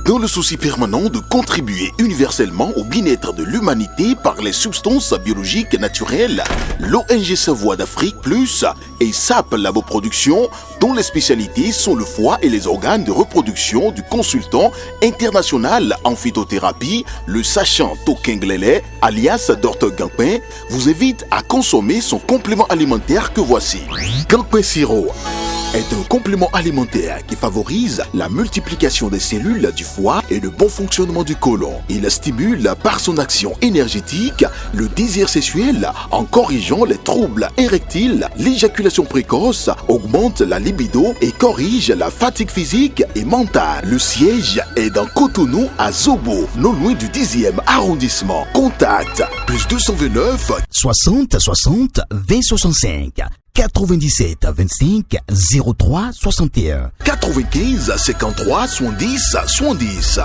Dans le souci permanent de contribuer universellement au bien-être de l'humanité par les substances biologiques naturelles, l'ONG Savoie d'Afrique Plus et SAP Laboproduction, dont les spécialités sont le foie et les organes de reproduction du consultant international en phytothérapie, le sachant Tokenglele, alias Dr Gampin, vous invite à consommer son complément alimentaire que voici. Gampin Siro est un complément alimentaire qui favorise la multiplication des cellules du foie et le bon fonctionnement du côlon. Il stimule par son action énergétique le désir sexuel en corrigeant les troubles érectiles, l'éjaculation précoce, augmente la libido et corrige la fatigue physique et mentale. Le siège est dans Cotonou à Zobo, non loin du 10e arrondissement. Contact plus 229 60 60 20 65 97 25 03 61 95 53 70 70.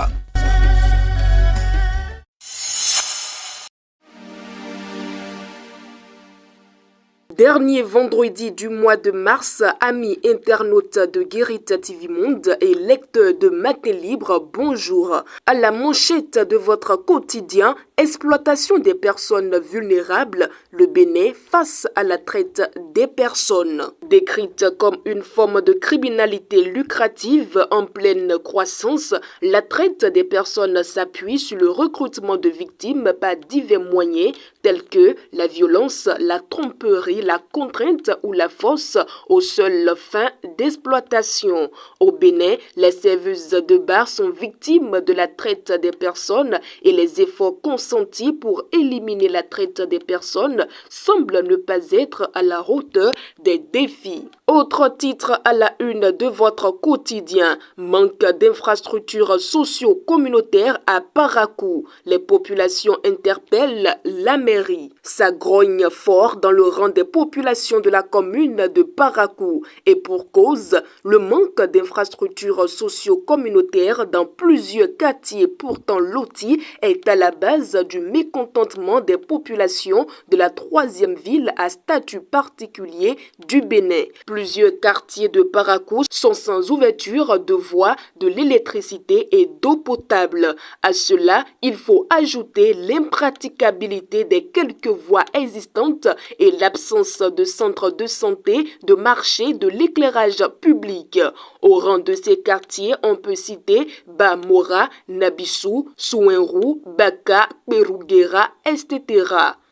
Dernier vendredi du mois de mars, amis internautes de Guérit TV Monde et lecteurs de Matin Libre, bonjour. À la manchette de votre quotidien, exploitation des personnes vulnérables, le Bénin face à la traite des personnes. Décrite comme une forme de criminalité lucrative en pleine croissance, la traite des personnes s'appuie sur le recrutement de victimes par divers moyens tels que la violence, la tromperie, la contrainte ou la force aux seules fins d'exploitation. Au Bénin, les serveuses de bar sont victimes de la traite des personnes et les efforts consentis pour éliminer la traite des personnes semblent ne pas être à la hauteur des défis. Autre titre à la une de votre quotidien, manque d'infrastructures socio-communautaires à Parakou. Les populations interpellent la mairie. Ça grogne fort dans le rang des populations de la commune de Parakou. Et pour cause, le manque d'infrastructures socio-communautaires dans plusieurs quartiers pourtant lotis est à la base du mécontentement des populations de la troisième ville à statut particulier du Bénin. Plusieurs quartiers de Parakou sont sans ouverture de voies, de l'électricité et d'eau potable. À cela, il faut ajouter l'impraticabilité des quelques voies existantes et l'absence de centres de santé, de marché, de l'éclairage public. Au rang de ces quartiers, on peut citer Bamora, Nabissou, Souenrou, Baka, Perouguera, etc.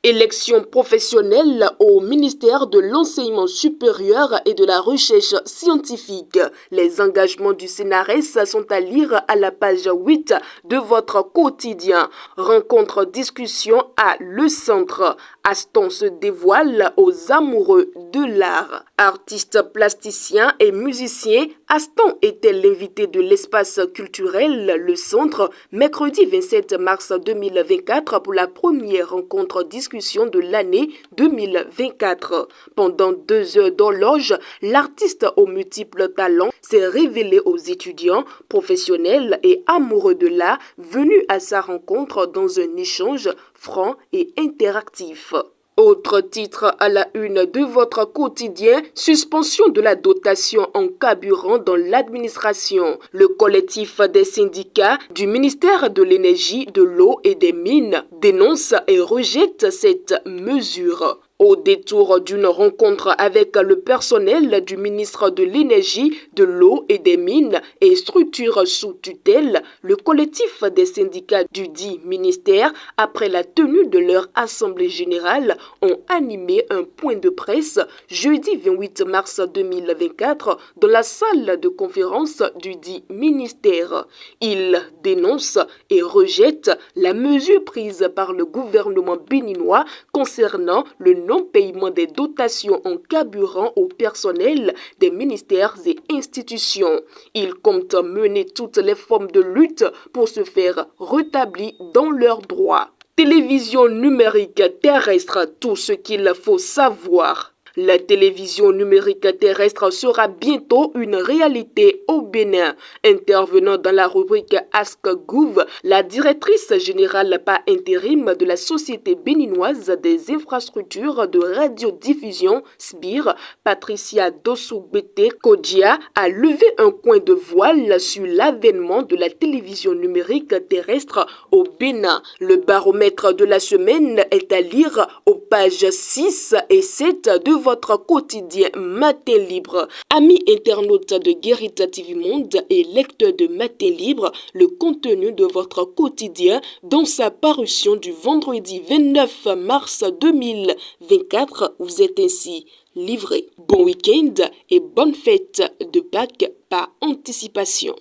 Élection professionnelle au ministère de l'Enseignement supérieur et de la Recherche scientifique. Les engagements du CNRS sont à lire à la page 8 de votre quotidien. Rencontre discussion à Le Centre. Aston se dévoile aux amoureux de l'art. Artiste plasticien et musicien, Aston était l'invité de l'espace culturel Le Centre mercredi 27 mars 2024 pour la première rencontre discussion de l'année 2024. Pendant 2 heures d'horloge, l'artiste aux multiples talents s'est révélé aux étudiants, professionnels et amoureux de l'art venus à sa rencontre dans un échange franc et interactif. Autre titre à la une de votre quotidien, suspension de la dotation en carburant dans l'administration. Le collectif des syndicats du ministère de l'Énergie, de l'Eau et des Mines dénonce et rejette cette mesure. Au détour d'une rencontre avec le personnel du ministre de l'Énergie, de l'Eau et des Mines et structures sous tutelle, le collectif des syndicats du dit ministère, après la tenue de leur assemblée générale, ont animé un point de presse jeudi 28 mars 2024 dans la salle de conférence du dit ministère. Ils dénoncent et rejettent la mesure prise par le gouvernement béninois concernant le non-paiement des dotations en carburant au personnel des ministères et institutions. Ils comptent mener toutes les formes de lutte pour se faire rétablir dans leurs droits. Télévision numérique terrestre, tout ce qu'il faut savoir. La télévision numérique terrestre sera bientôt une réalité au Bénin. Intervenant dans la rubrique Ask Gouv, la directrice générale par intérim de la Société béninoise des infrastructures de radiodiffusion SBIR, Patricia Dossou-Bété Kodjia, a levé un coin de voile sur l'avènement de la télévision numérique terrestre au Bénin. Le baromètre de la semaine est à lire aux pages 6 et 7 de votre quotidien Matin Libre. Amis internautes de Guérita TV Monde et lecteurs de Matin Libre, le contenu de votre quotidien dans sa parution du vendredi 29 mars 2024 vous est ainsi livré. Bon week-end et bonne fête de Pâques par anticipation.